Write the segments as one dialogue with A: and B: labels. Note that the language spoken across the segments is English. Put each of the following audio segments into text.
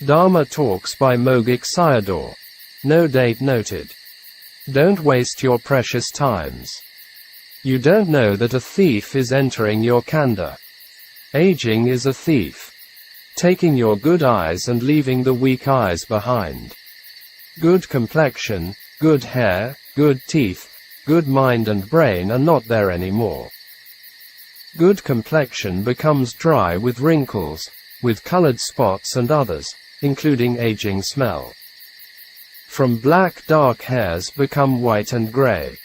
A: Dharma Talks by Mogok Sayadaw. No date noted. Don't waste your precious times. You don't know that a thief is entering your Khandha. Aging is a thief. Taking your good eyes and leaving the weak eyes behind. Good complexion, good hair, good teeth, good mind and brain are not there anymore. Good complexion becomes dry with wrinkles, with colored spots and others, including aging smell. From black dark hairs become white and gray.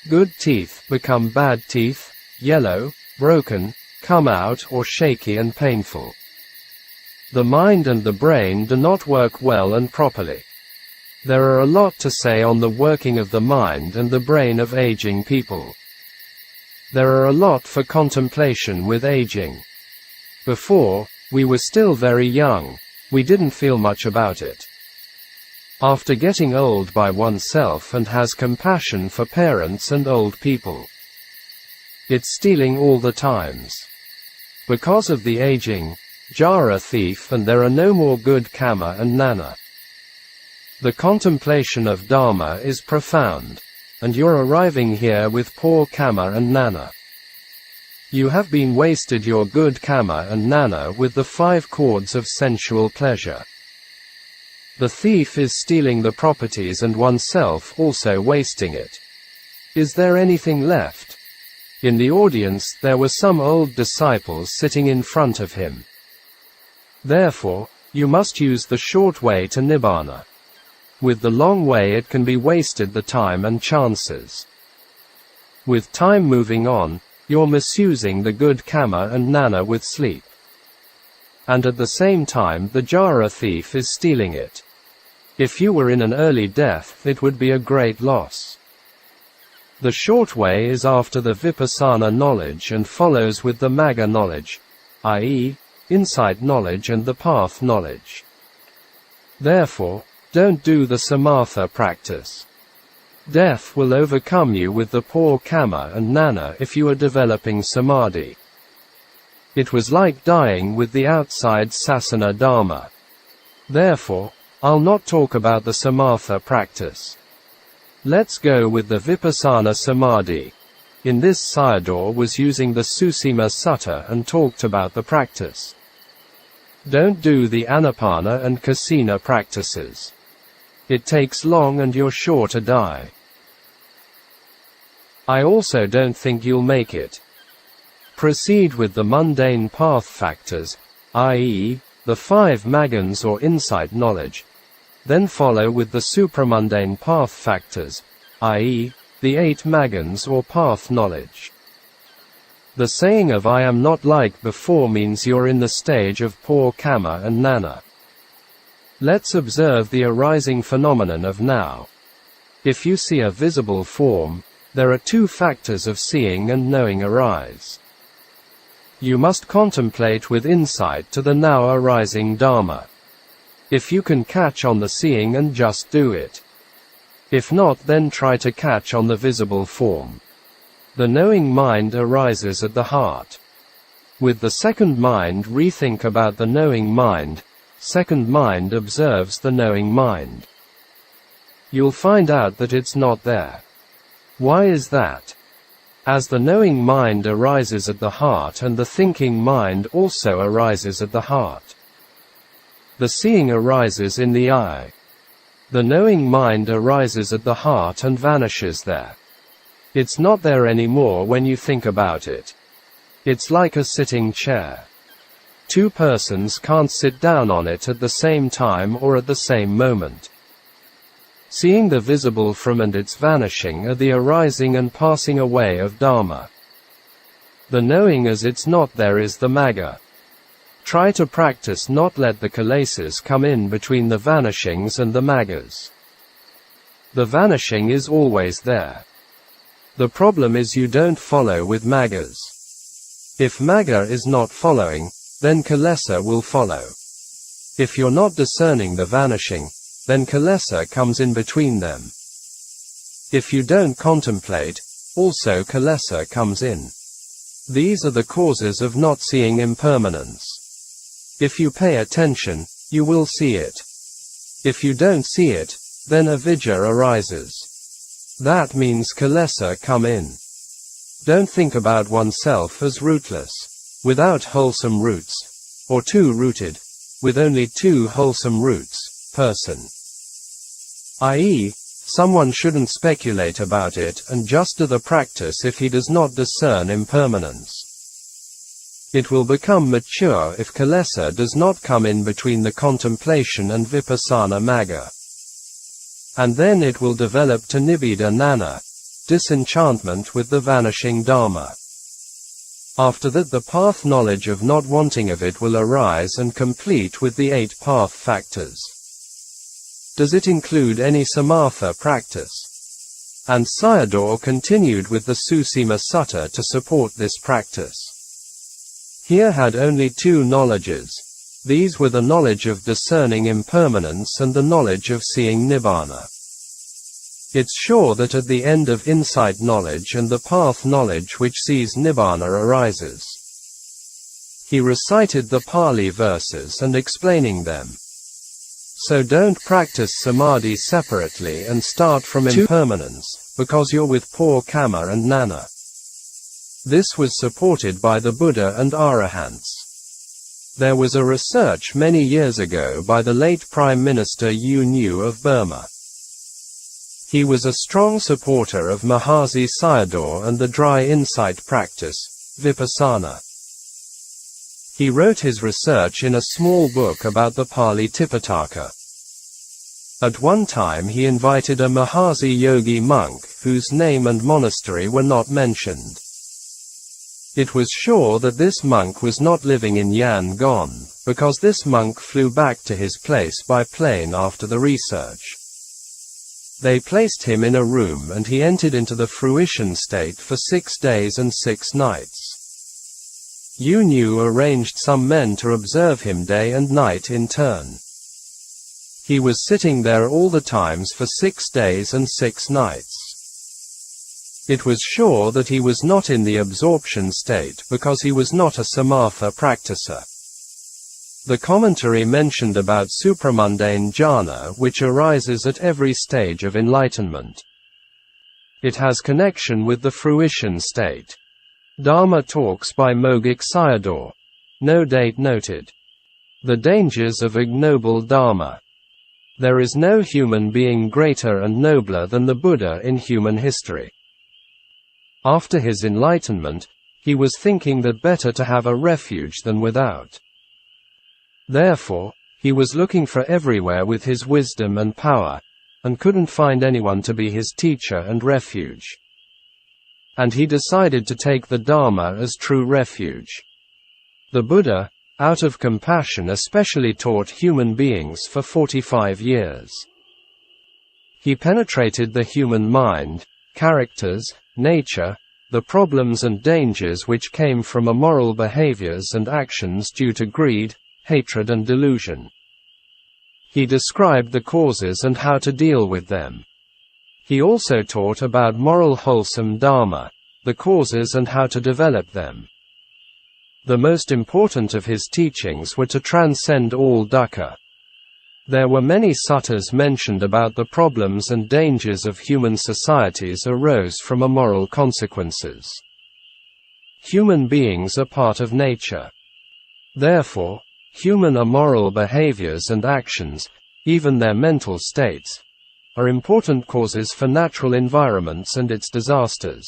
A: Good teeth become bad teeth, yellow, broken, come out or shaky and painful. The mind and the brain do not work well and properly. There are a lot to say on the working of the mind and the brain of aging people. There are a lot for contemplation with aging. Before, we were still very young, we didn't feel much about it. After getting old by oneself and has compassion for parents and old people. It's stealing all the times. Because of the aging, Jara thief and there are no more good Kama and Nana. The contemplation of Dharma is profound, and you're arriving here with poor Kama and Nana. You have been wasted your good Kama and Nana with the 5 cords of sensual pleasure. The thief is stealing the properties and oneself also wasting it. Is there anything left? In the audience there were some old disciples sitting in front of him. Therefore, you must use the short way to Nibbāna. With the long way it can be wasted the time and chances. With time moving on, you're misusing the good Kama and Nana with sleep. And at the same time the Jara thief is stealing it. If you were in an early death it would be a great loss. The short way is after the Vipassana knowledge and follows with the Magga knowledge, i.e., insight knowledge and the path knowledge. Therefore, don't do the Samatha practice. Death will overcome you with the poor Kama and Nana if you are developing Samadhi. It was like dying with the outside Sasana Dharma. Therefore, I'll not talk about the Samatha practice. Let's go with the Vipassana Samadhi. In this Sayadaw was using the Susima Sutta and talked about the practice. Don't do the Anapana and Kasina practices. It takes long and you're sure to die. I also don't think you'll make it. Proceed with the mundane path factors, i.e., the 5 Maggans or insight knowledge. Then follow with the supramundane path factors, i.e., the 8 Maggans or path knowledge. The saying of I am not like before means you're in the stage of poor Kama and Nana. Let's observe the arising phenomenon of now. If you see a visible form, there are 2 factors of seeing and knowing arise. You must contemplate with insight to the now arising Dharma. If you can catch on the seeing and just do it. If not, then try to catch on the visible form. The knowing mind arises at the heart. With the second mind rethink about the knowing mind, second mind observes the knowing mind. You'll find out that it's not there. Why is that? As the knowing mind arises at the heart and the thinking mind also arises at the heart. The seeing arises in the eye. The knowing mind arises at the heart and vanishes there. It's not there anymore when you think about it. It's like a sitting chair. 2 persons can't sit down on it at the same time or at the same moment. Seeing the visible from and its vanishing are the arising and passing away of Dharma. The knowing as it's not there is the Magga. Try to practice not let the Kilesas come in between the vanishings and the Maggas. The vanishing is always there. The problem is you don't follow with Maggas. If Magga is not following, then Kilesa will follow. If you're not discerning the vanishing, then Kilesa comes in between them. If you don't contemplate, also Kilesa comes in. These are the causes of not seeing impermanence. If you pay attention, you will see it. If you don't see it, then avidya arises. That means Kilesa come in. Don't think about oneself as rootless, without wholesome roots, or two-rooted, with only two wholesome roots, person. I.e., someone shouldn't speculate about it and just do the practice if he does not discern impermanence. It will become mature if Kilesa does not come in between the contemplation and vipassana magga. And then it will develop to Nibbāna, disenchantment with the vanishing Dharma. After that the path knowledge of not wanting of it will arise and complete with the 8 path factors. Does it include any samatha practice? And Sayadaw continued with the Susima Sutta to support this practice. Here had only 2 knowledges. These were the knowledge of discerning impermanence and the knowledge of seeing Nibbāna. It's sure that at the end of insight knowledge and the path knowledge which sees Nibbāna arises. He recited the Pali verses and explaining them. So don't practice samadhi separately and start from impermanence, because you're with poor Kama and Nana. This was supported by the Buddha and Arahants. There was a research many years ago by the late Prime Minister U Nu of Burma. He was a strong supporter of Mahasi Sayadaw and the dry insight practice, Vipassana. He wrote his research in a small book about the Pali Tipitaka. At one time he invited a Mahasi yogi monk, whose name and monastery were not mentioned. It was sure that this monk was not living in Yangon, because this monk flew back to his place by plane after the research. They placed him in a room and he entered into the fruition state for 6 days and 6 nights. U Nu arranged some men to observe him day and night in turn. He was sitting there all the times for 6 days and 6 nights. It was sure that he was not in the absorption state because he was not a samatha practicer. The commentary mentioned about supramundane jhana which arises at every stage of enlightenment. It has connection with the fruition state. Dharma talks by Mogok Sayadaw. No date noted. The dangers of ignoble Dharma. There is no human being greater and nobler than the Buddha in human history. After his enlightenment, he was thinking that better to have a refuge than without. Therefore, he was looking for everywhere with his wisdom and power, and couldn't find anyone to be his teacher and refuge. And he decided to take the Dharma as true refuge. The Buddha, out of compassion, especially taught human beings for 45 years. He penetrated the human mind, characters, nature, the problems and dangers which came from immoral behaviors and actions due to greed, hatred and delusion. He described the causes and how to deal with them. He also taught about moral wholesome Dharma, the causes and how to develop them. The most important of his teachings were to transcend all dukkha. There were many suttas mentioned about the problems and dangers of human societies arose from immoral consequences. Human beings are part of nature. Therefore, human immoral behaviors and actions, even their mental states, are important causes for natural environments and its disasters.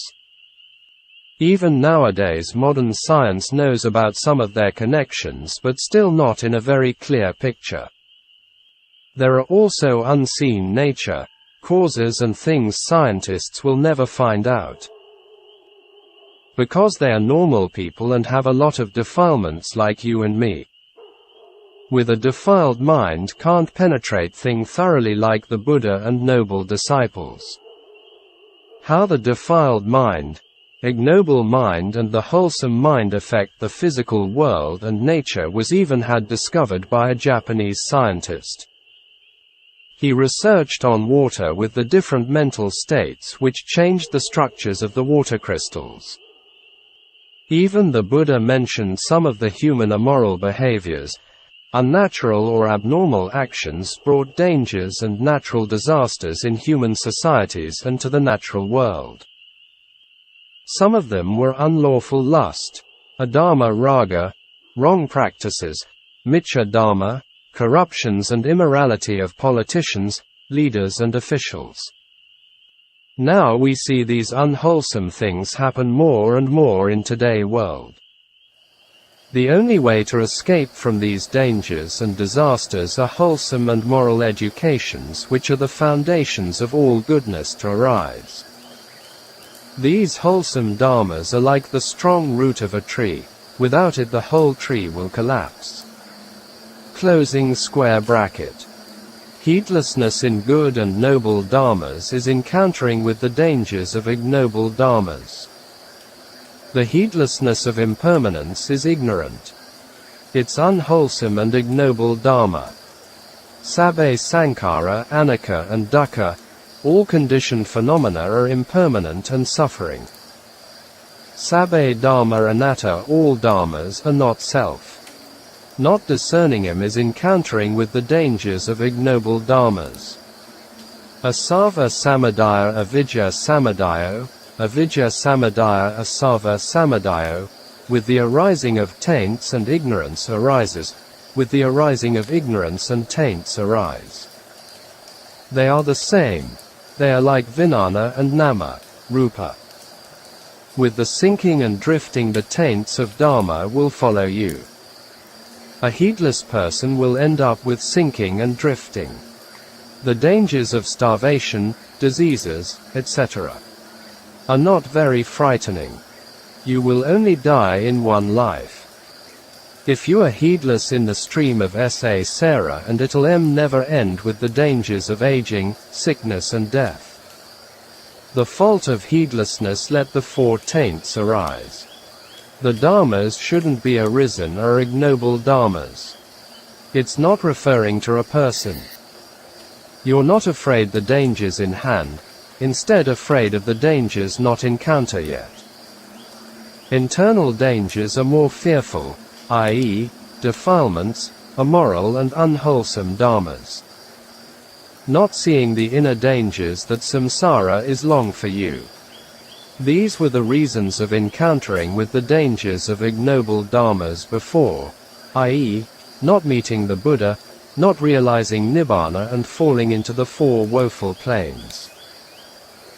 A: Even nowadays modern science knows about some of their connections but still not in a very clear picture. There are also unseen nature, causes and things scientists will never find out. Because they are normal people and have a lot of defilements like you and me. With a defiled mind can't penetrate thing thoroughly like the Buddha and noble disciples. How the defiled mind, ignoble mind and the wholesome mind affect the physical world and nature was even had discovered by a Japanese scientist. He researched on water with the different mental states which changed the structures of the water crystals. Even the Buddha mentioned some of the human immoral behaviors, Unnatural or abnormal actions brought dangers and natural disasters in human societies and to the natural world. Some of them were unlawful lust, adharma raga, wrong practices, miccha dharma, corruptions and immorality of politicians, leaders and officials. Now we see these unwholesome things happen more and more in today's world. The only way to escape from these dangers and disasters are wholesome and moral educations, which are the foundations of all goodness to arise. These wholesome dharmas are like the strong root of a tree. Without it the whole tree will collapse. Closing square bracket. Heedlessness in good and noble dharmas is encountering with the dangers of ignoble dharmas. The heedlessness of impermanence is ignorant. It's unwholesome and ignoble dharma. Sabbe sankhara, anicca and dukkha, all conditioned phenomena are impermanent and suffering. Sabbe dharma anatta, all dharmas are not self. Not discerning him is encountering with the dangers of ignoble dharmas. Asava samadaya avidya samadayo, avidya samadaya asava samadayo, with the arising of taints and ignorance arises, with the arising of ignorance and taints arise. They are the same. They are like vijnana and nama, rupa. With the sinking and drifting the taints of dharma will follow you. A heedless person will end up with sinking and drifting. The dangers of starvation, diseases, etc. are not very frightening. You will only die in one life. If you are heedless in the stream of Sarah, and it'll never end with the dangers of aging, sickness and death. The fault of heedlessness let the four taints arise. The dharmas shouldn't be arisen are ignoble dharmas. It's not referring to a person. You're not afraid the dangers in hand, instead afraid of the dangers not encounter yet. Internal dangers are more fearful, i.e., defilements, immoral and unwholesome dharmas. Not seeing the inner dangers that samsara is long for you. These were the reasons of encountering with the dangers of ignoble dharmas before, i.e., not meeting the Buddha, not realizing Nibbāna and falling into the four woeful planes.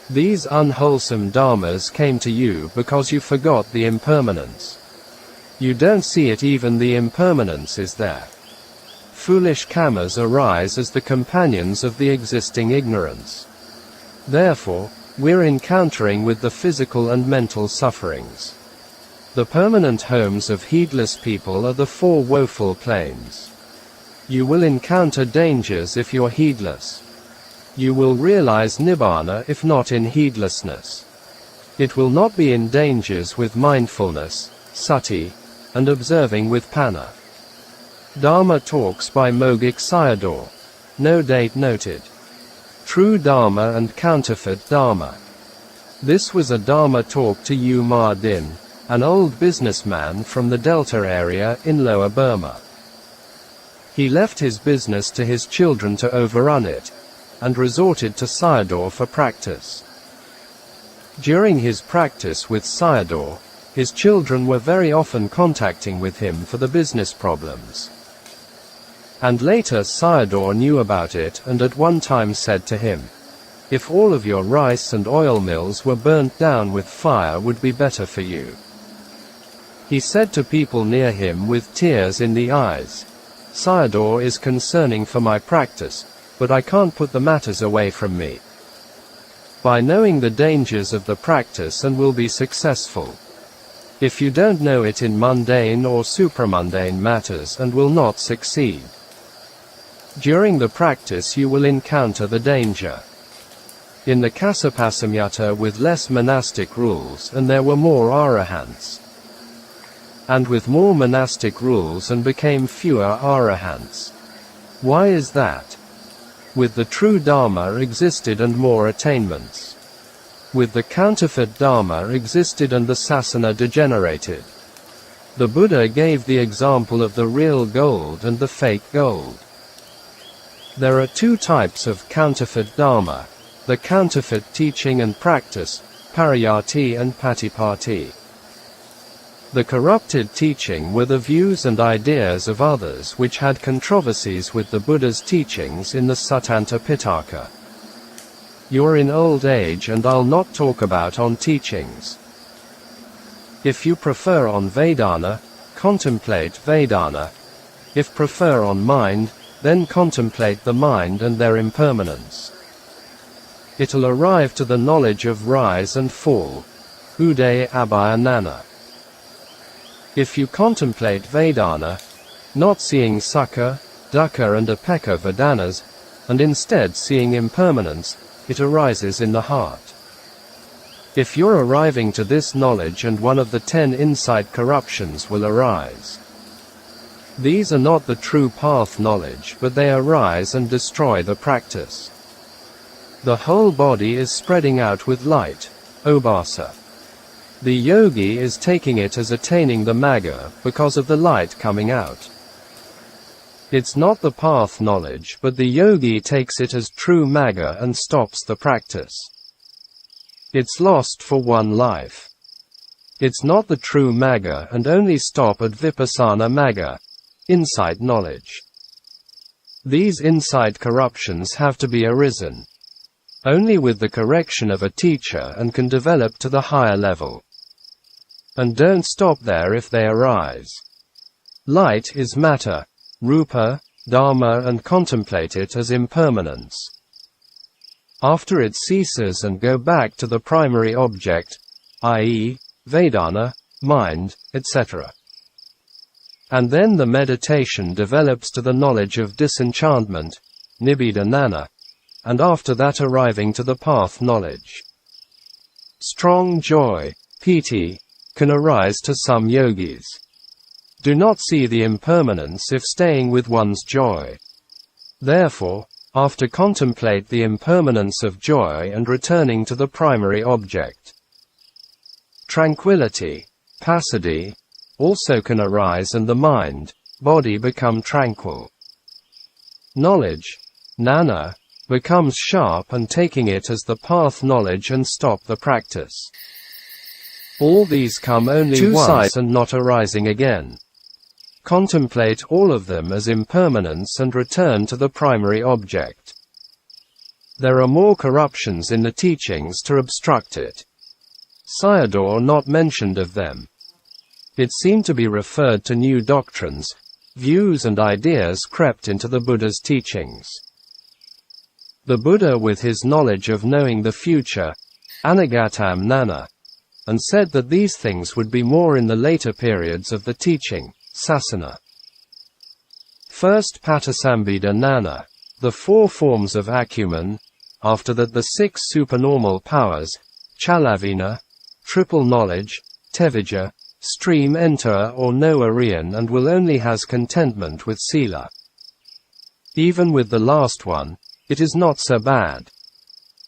A: These unwholesome dharmas came to you because you forgot the impermanence. You don't see it, even the impermanence is there. Foolish kammas arise as the companions of the existing ignorance. Therefore, we're encountering with the physical and mental sufferings. The permanent homes of heedless people are the four woeful planes. You will encounter dangers if you're heedless. You will realize Nibbāna if not in heedlessness. It will not be in dangers with mindfulness, sati, and observing with panna. Dharma Talks by Mogok Sayadaw. No date noted. True Dharma and Counterfeit Dharma. This was a Dharma talk to Yu Ma Din, an old businessman from the Delta area in Lower Burma. He left his business to his children to overrun it, and resorted to Sayadaw for practice. During his practice with Sayadaw, his children were very often contacting with him for the business problems. And later Sayadaw knew about it and at one time said to him, "If all of your rice and oil mills were burnt down with fire would be better for you." He said to people near him with tears in the eyes, "Sayadaw is concerning for my practice, but I can't put the matters away from me. By knowing the dangers of the practice and will be successful. If you don't know it in mundane or supramundane matters and will not succeed. During the practice you will encounter the danger." In the Kasapasamyutta with less monastic rules and there were more arahants. And with more monastic rules and became fewer arahants. Why is that? With the true Dharma existed and more attainments. With the counterfeit Dharma existed and the sasana degenerated. The Buddha gave the example of the real gold and the fake gold. There are two types of counterfeit Dharma: the counterfeit teaching and practice, pariyatti and patipatti. The corrupted teaching were the views and ideas of others which had controversies with the Buddha's teachings in the Suttanta Pitaka. You're in old age and I'll not talk about on teachings. If you prefer on Vedana, contemplate Vedana. If prefer on mind, then contemplate the mind and their impermanence. It'll arrive to the knowledge of rise and fall, ude abhayanana. If you contemplate Vedana, not seeing Sukha, Dukkha and Upekkha Vedanas, and instead seeing impermanence, it arises in the heart. If you're arriving to this knowledge, and one of the 10 insight corruptions will arise. These are not the true path knowledge, but they arise and destroy the practice. The whole body is spreading out with light, obhasa. The yogi is taking it as attaining the magga because of the light coming out. It's not the path knowledge, but the yogi takes it as true magga and stops the practice. It's lost for one life. It's not the true magga and only stop at vipassana magga, insight knowledge. These insight corruptions have to be arisen only with the correction of a teacher and can develop to the higher level. And don't stop there if they arise. Light is matter, rupa, dharma, and contemplate it as impermanence. After it ceases and go back to the primary object, i.e., Vedana, mind, etc. And then the meditation develops to the knowledge of disenchantment, Nibbāna, and after that arriving to the path knowledge. Strong joy, piti, can arise to some yogis. Do not see the impermanence if staying with one's joy. Therefore, after contemplate the impermanence of joy and returning to the primary object. Tranquility, passaddhi, also can arise and the mind, body become tranquil. Knowledge, gnana, becomes sharp and taking it as the path knowledge and stop the practice. All these come only once and not arising again. Contemplate all of them as impermanence and return to the primary object. There are more corruptions in the teachings to obstruct it. Sayadaw not mentioned of them. It seemed to be referred to new doctrines, views and ideas crept into the Buddha's teachings. The Buddha with his knowledge of knowing the future, anagatam nana, and said that these things would be more in the later periods of the teaching, sasana. First patisambhida nana, the 4 forms of acumen, after that the 6 supernormal powers, chalavina, triple knowledge, tevijja, stream enter or know ariyan and will only has contentment with sila. Even with the last one, it is not so bad.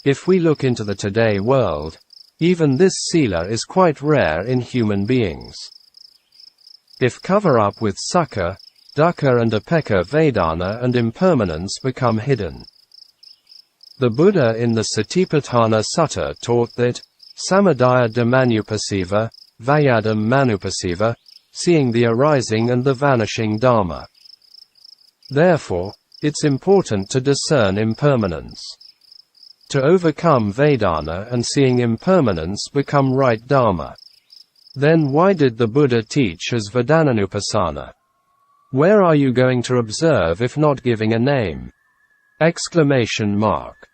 A: If we look into the today world, even this sila is quite rare in human beings. If cover up with Sukha, Dukkha and Upekkha Vedana and impermanence become hidden. The Buddha in the Satipatthana Sutta taught that, samadaya dhammanupasiva, vayadam manupasiva, seeing the arising and the vanishing Dharma. Therefore, it's important to discern impermanence. To overcome Vedana and seeing impermanence become right Dharma. Then why did the Buddha teach as Vedananupasana? Where are you going to observe if not giving a name? Exclamation mark.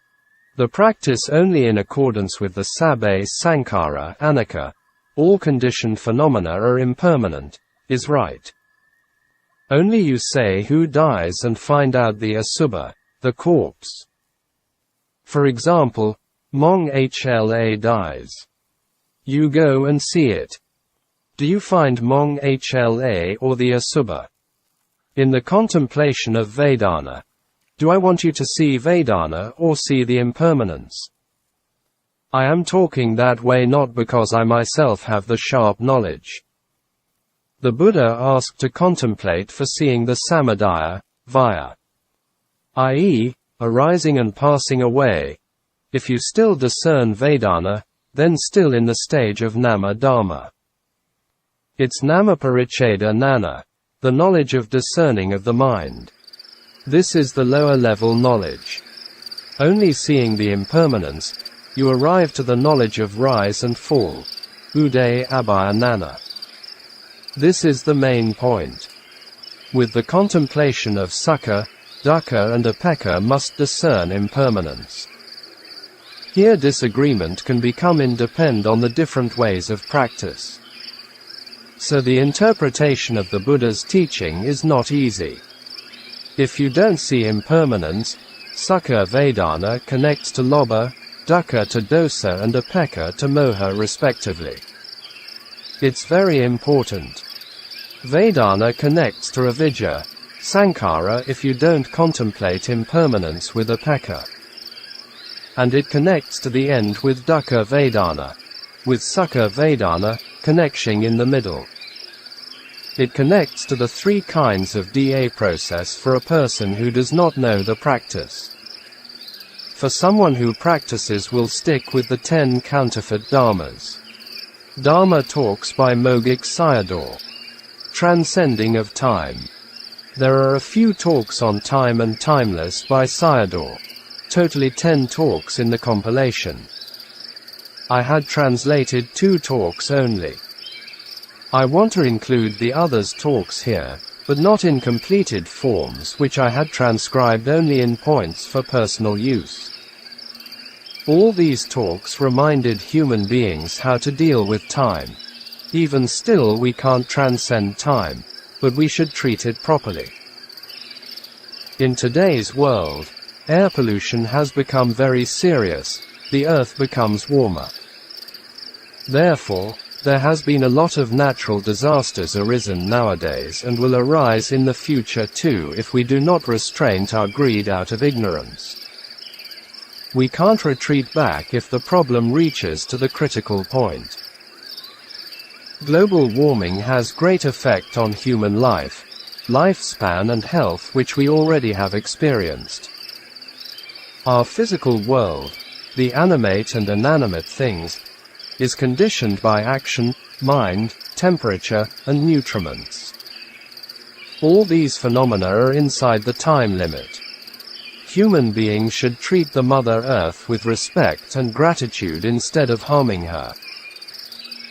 A: The practice only in accordance with the sabbe sankhara anicca, all conditioned phenomena are impermanent, is right. Only you say who dies and find out the asubha, the corpse. For example, Mong Hla dies. You go and see it. Do you find Mong Hla or the asubha? In the contemplation of Vedana, do I want you to see Vedana or see the impermanence? I am talking that way not because I myself have the sharp knowledge. The Buddha asked to contemplate for seeing the samudaya, via, i.e., arising and passing away. If you still discern Vedana, then still in the stage of nama dharma. It's nama paricheda nana, the knowledge of discerning of the mind. This is the lower level knowledge. Only seeing the impermanence, you arrive to the knowledge of rise and fall, uday abhaya nana. This is the main point. With the contemplation of sukha, dukkha and upekkha must discern impermanence. Here disagreement can become in depend on the different ways of practice. So the interpretation of the Buddha's teaching is not easy. If you don't see impermanence, sukha Vedana connects to lobha, dukkha to dosa and upekkha to moha respectively. It's very important. Vedana connects to avidya, sankhara if you don't contemplate impermanence with upekkha. And it connects to the end with dukkha Vedana, with sukha Vedana, connection in the middle. It connects to the three kinds of DA process for a person who does not know the practice. For someone who practices will stick with the 10 counterfeit dharmas. Dharma talks by Mogok Sayadaw. Transcending of Time. There are a few talks on time and timeless by Sayadaw. Totally 10 talks in the compilation. I had translated 2 talks only. I want to include the others' talks here, but not in completed forms which I had transcribed only in points for personal use. All these talks reminded human beings how to deal with time. Even still we can't transcend time, but we should treat it properly. In today's world, air pollution has become very serious, the earth becomes warmer. Therefore, there has been a lot of natural disasters arisen nowadays and will arise in the future too if we do not restrain our greed out of ignorance. We can't retreat back if the problem reaches to the critical point. Global warming has great effect on human life, lifespan and health which we already have experienced. Our physical world, the animate and inanimate things, is conditioned by action, mind, temperature, and nutriments. All these phenomena are inside the time limit. Human beings should treat the Mother Earth with respect and gratitude instead of harming her.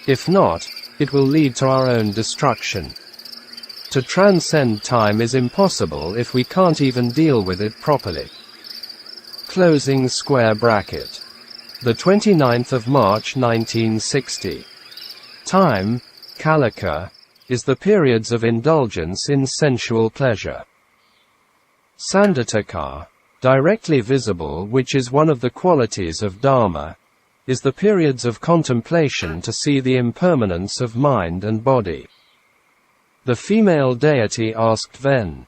A: If not, it will lead to our own destruction. To transcend time is impossible if we can't even deal with it properly. Closing square bracket. The 29th of March 1960. Time, kalika, is the periods of indulgence in sensual pleasure. Sanditaka, directly visible which is one of the qualities of Dharma, is the periods of contemplation to see the impermanence of mind and body. The female deity asked Ven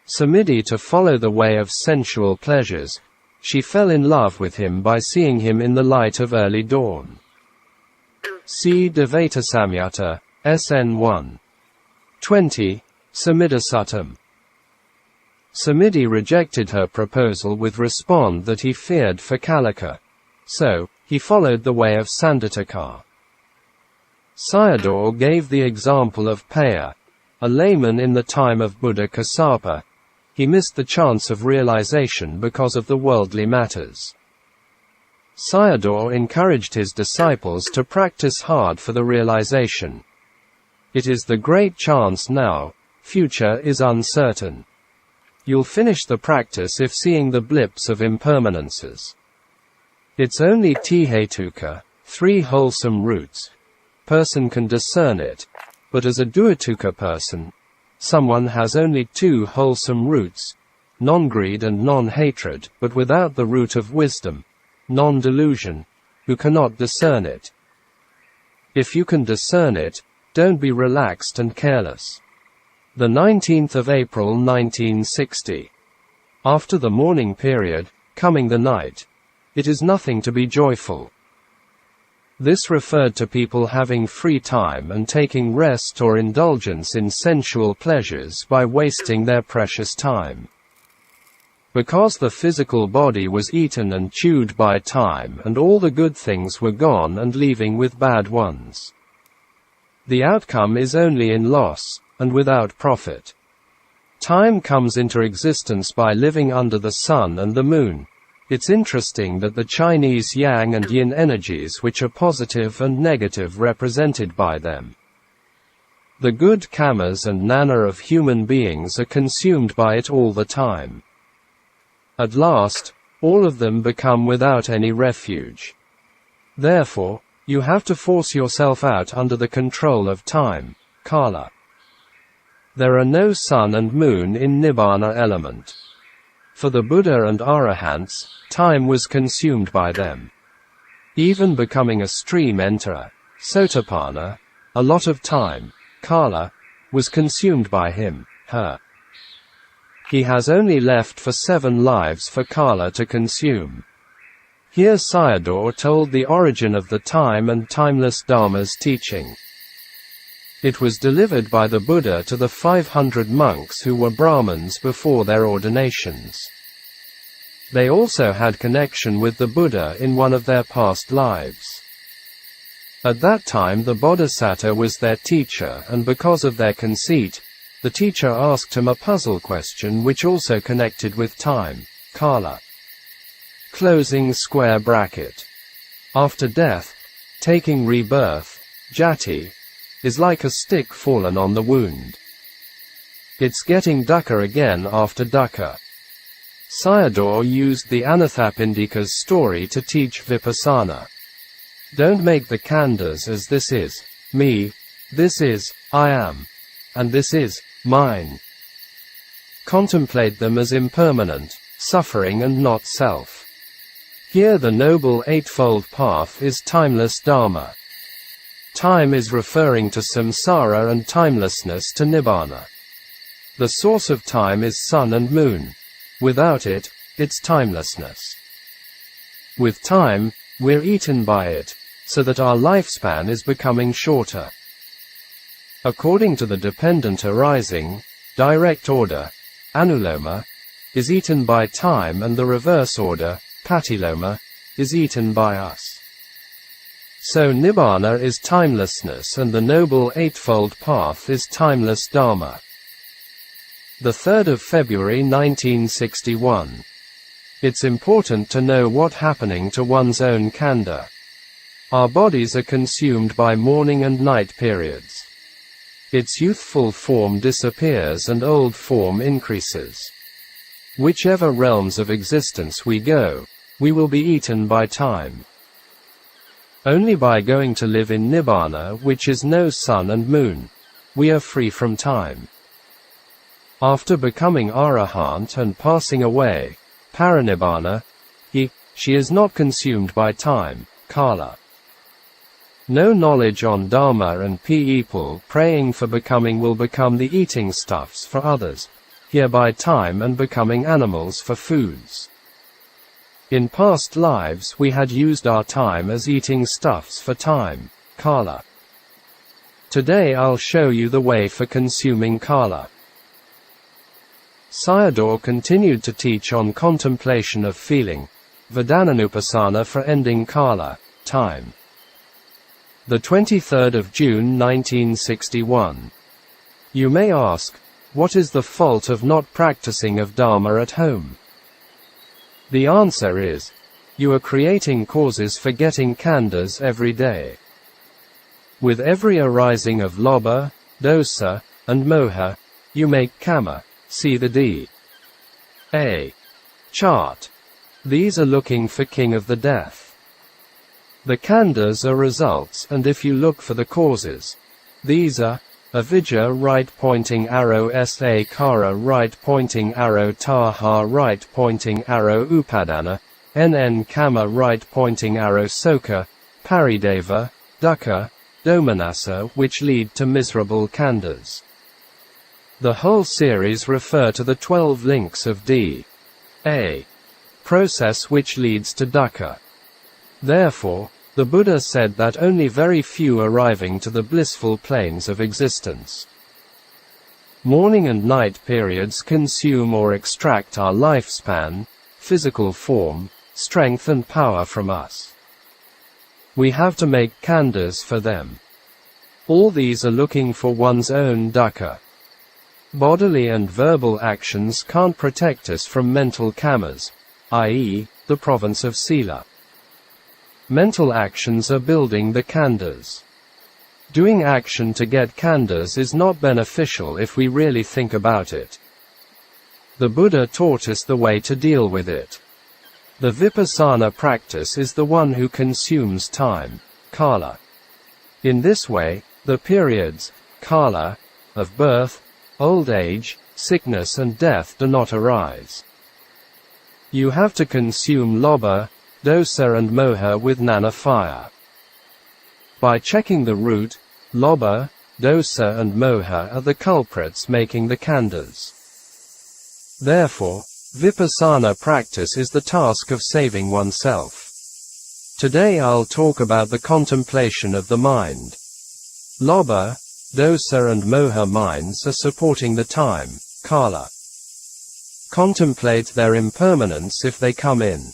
A: Samidhi to follow the way of sensual pleasures. She fell in love with him by seeing him in the light of early dawn. See Devatasamyutta, SN 1. 20, Samidhisuttam. Samidhi rejected her proposal with respond that he feared for Kalika. So, he followed the way of Sanditaka. Sayadaw gave the example of Paya, a layman in the time of Buddha Kassapa. He missed the chance of realization because of the worldly matters. Sayadaw encouraged his disciples to practice hard for the realization. It is the great chance now, future is uncertain. You'll finish the practice if seeing the blips of impermanences. It's only Tihetuka, 3 wholesome roots. Person can discern it, but as a Duatuka person, someone has only 2 wholesome roots, non-greed and non-hatred, but without the root of wisdom, non-delusion, who cannot discern it. If you can discern it, don't be relaxed and careless. The 19th of April 1960. After the morning period, coming the night. It is nothing to be joyful. This referred to people having free time and taking rest or indulgence in sensual pleasures by wasting their precious time. Because the physical body was eaten and chewed by time and all the good things were gone and leaving with bad ones. The outcome is only in loss, and without profit. Time comes into existence by living under the sun and the moon. It's interesting that the Chinese yang and yin energies which are positive and negative represented by them. The good karmas and nana of human beings are consumed by it all the time. At last, all of them become without any refuge. Therefore, you have to force yourself out under the control of time, kala. There are no sun and moon in Nibbāna element. For the Buddha and Arahants, time was consumed by them. Even becoming a stream enterer, Sotapanna, a lot of time, kala, was consumed by him, her. He has only left for 7 lives for kala to consume. Here Sayadaw told the origin of the time and timeless Dharma's teaching. It was delivered by the Buddha to the 500 monks who were Brahmins before their ordinations. They also had connection with the Buddha in one of their past lives. At that time the Bodhisattva was their teacher, and because of their conceit, the teacher asked him a puzzle question which also connected with time, kala. Closing square bracket. After death, taking rebirth, jati, is like a stick fallen on the wound. It's getting dukkha again after dukkha. Sayadaw used the Anathapindika's story to teach vipassana. Don't make the khandhas as this is me, this is I am, and this is mine. Contemplate them as impermanent, suffering and not self. Here the Noble Eightfold Path is timeless Dharma. Time is referring to samsara and timelessness to Nibbāna. The source of time is sun and moon. Without it, it's timelessness. With time, we're eaten by it, so that our lifespan is becoming shorter. According to the dependent arising, direct order, Anuloma, is eaten by time, and the reverse order, Patiloma, is eaten by us. So Nibbāna is timelessness and the Noble Eightfold Path is timeless Dharma. The 3rd of February 1961. It's important to know what's happening to one's own Khandha. Our bodies are consumed by morning and night periods. Its youthful form disappears and old form increases. Whichever realms of existence we go, we will be eaten by time. Only by going to live in Nibbāna, which is no sun and moon, we are free from time. After becoming Arahant and passing away, Paranibbāna, she is not consumed by time, kala. No knowledge on Dharma and people praying for becoming will become the eating stuffs for others, here by time and becoming animals for foods. In past lives we had used our time as eating stuffs for time, kala. Today I'll show you the way for consuming kala. Sayadaw continued to teach on contemplation of feeling, Vedananupassana for ending kala, time. The 23rd of June 1961. You may ask, what is the fault of not practicing of Dharma at home? The answer is, you are creating causes for getting khandhas every day. With every arising of lobha, dosa, and moha, you make kama. See the D.A. chart. These are looking for king of the death. The khandhas are results, and if you look for the causes, these are avijja right pointing arrow sakara right pointing arrow taha right pointing arrow upadana, nn kama right pointing arrow soka, parideva, dukkha, domanassa, which lead to miserable khandhas. The whole series refer to the 12 links of D.A. process which leads to dukkha. Therefore, The Buddha said that only very few arriving to the blissful planes of existence. Morning and night periods consume or extract our lifespan, physical form, strength and power from us. We have to make khandhas for them. All these are looking for one's own dukkha. Bodily and verbal actions can't protect us from mental kammas, i.e., the province of sila. Mental actions are building the khandhas. Doing action to get khandhas is not beneficial if we really think about it. The Buddha taught us the way to deal with it. The vipassana practice is the one who consumes time, kala. In this way, the periods, kala, of birth, old age, sickness and death do not arise. You have to consume lobha, dosa and moha with jnana fire. By checking the root, lobha, dosa and moha are the culprits making the khandhas. Therefore, vipassana practice is the task of saving oneself. Today I'll talk about the contemplation of the mind. Lobha, dosa and moha minds are supporting the time, kala. Contemplate their impermanence if they come in.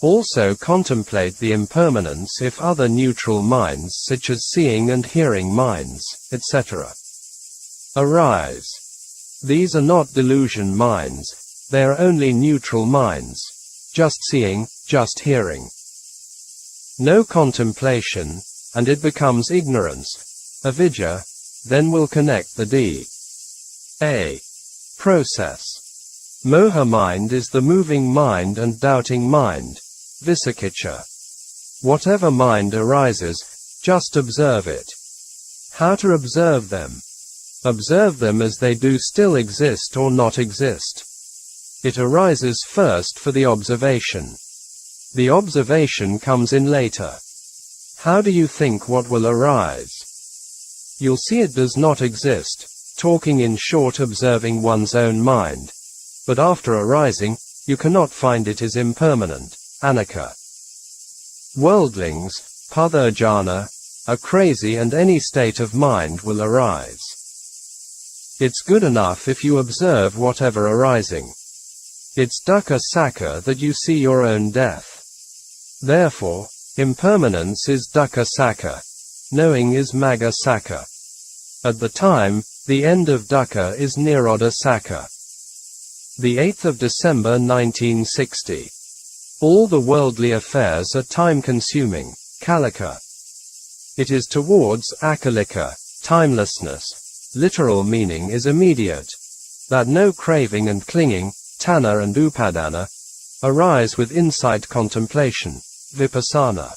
A: Also contemplate the impermanence if other neutral minds such as seeing and hearing minds, etc. arise. These are not delusion minds, they are only neutral minds, just seeing, just hearing. No contemplation, and it becomes ignorance, avidya, then will connect the D.A. process. Moha mind is the moving mind and doubting mind, visakiccha. Whatever mind arises, just observe it. How to observe them? Observe them as they do still exist or not exist. It arises first for the observation. The observation comes in later. How do you think what will arise? You'll see it does not exist, talking in short observing one's own mind. But after arising, you cannot find it is impermanent, anicca. Worldlings, padhajana, are crazy and any state of mind will arise. It's good enough if you observe whatever arising. It's dukkha sakka that you see your own death. Therefore, impermanence is dukkha sakka. Knowing is magga sakka. At the time, the end of dukkha is nirodha sakka. The 8th of December 1960. All the worldly affairs are time-consuming, kalika. It is towards akalika, timelessness. Literal meaning is immediate. That no craving and clinging, tanha and upadana, arise with insight contemplation, vipassana.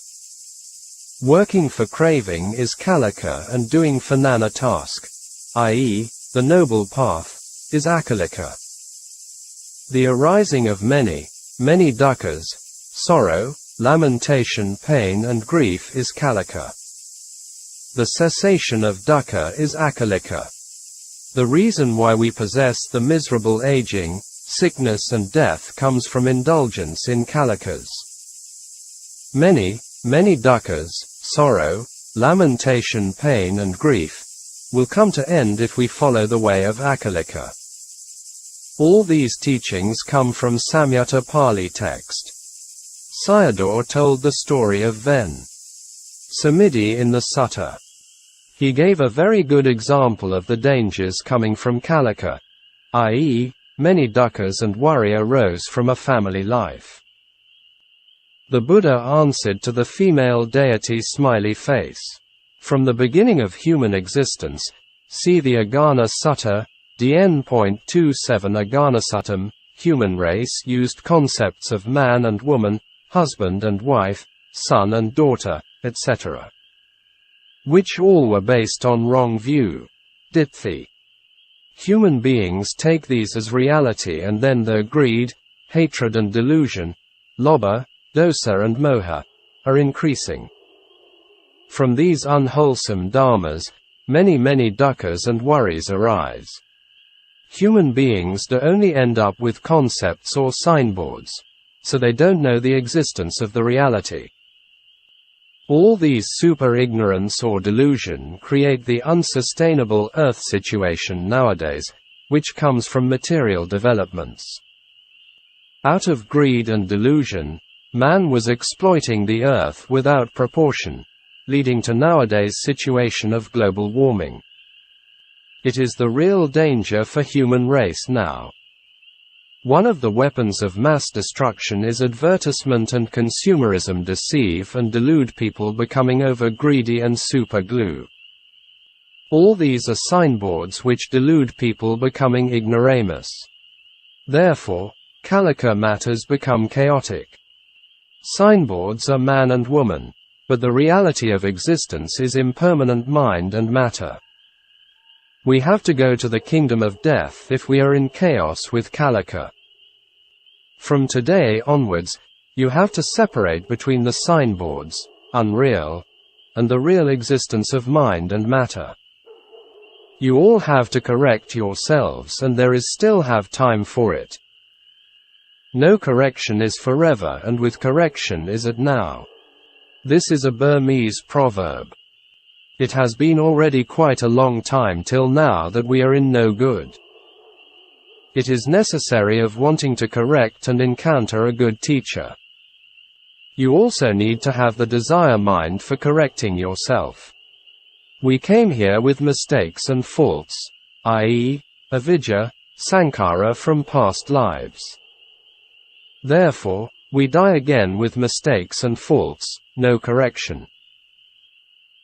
A: Working for craving is kalika and doing for jnana task, i.e., the noble path, is akalika. The arising of many, many dukkhas, sorrow, lamentation, pain and grief is kalika. The cessation of dukkha is akalika. The reason why we possess the miserable aging, sickness and death comes from indulgence in kalikas. Many, many dukkhas, sorrow, lamentation, pain and grief, will come to end if we follow the way of akalika. All these teachings come from Samyutta Pali text. Sayadaw told the story of Ven Samidhi in the sutta. He gave a very good example of the dangers coming from kalika, i.e., many dukkhas and worry arose from a family life. The Buddha answered to the female deity smiley face. From the beginning of human existence, see the Agana Sutta, DN.27 Aganasuttam, human race used concepts of man and woman, husband and wife, son and daughter, etc. which all were based on wrong view, ditthi. Human beings take these as reality and then their greed, hatred and delusion, lobha, dosa and moha, are increasing. From these unwholesome dharmas, many dukkhas and worries arise. Human beings do only end up with concepts or signboards, so they don't know the existence of the reality. All these super-ignorance or delusion create the unsustainable earth situation nowadays, which comes from material developments. Out of greed and delusion, man was exploiting the earth without proportion, leading to nowadays situation of global warming. It is the real danger for human race now. One of the weapons of mass destruction is advertisement and consumerism deceive and delude people becoming over-greedy and super-glue. All these are signboards which delude people becoming ignoramus. Therefore, Kalika matters become chaotic. Signboards are man and woman, but the reality of existence is impermanent mind and matter. We have to go to the kingdom of death if we are in chaos with Kalika. From today onwards, you have to separate between the signboards, unreal, and the real existence of mind and matter. You all have to correct yourselves, and there is still have time for it. No correction is forever, and with correction is at now. This is a Burmese proverb. It has been already quite a long time till now that we are in no good. It is necessary of wanting to correct and encounter a good teacher. You also need to have the desire mind for correcting yourself. We came here with mistakes and faults, i.e., avidya, sankhara from past lives. Therefore, we die again with mistakes and faults, no correction.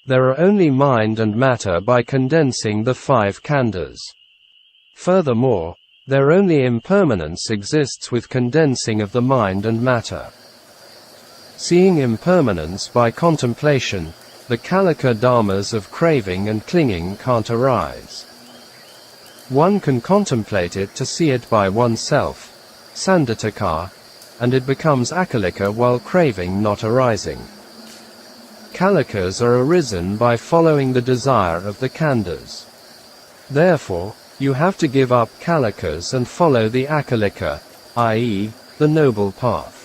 A: There are only mind and matter by condensing the 5 khandhas. Furthermore, their only impermanence exists with condensing of the mind and matter. Seeing impermanence by contemplation, the Kalika dharmas of craving and clinging can't arise. One can contemplate it to see it by oneself, sandatika, and it becomes akalika while craving not arising. Kalikas are arisen by following the desire of the khandhas. Therefore, you have to give up kalikas and follow the akalika, i.e., the noble path.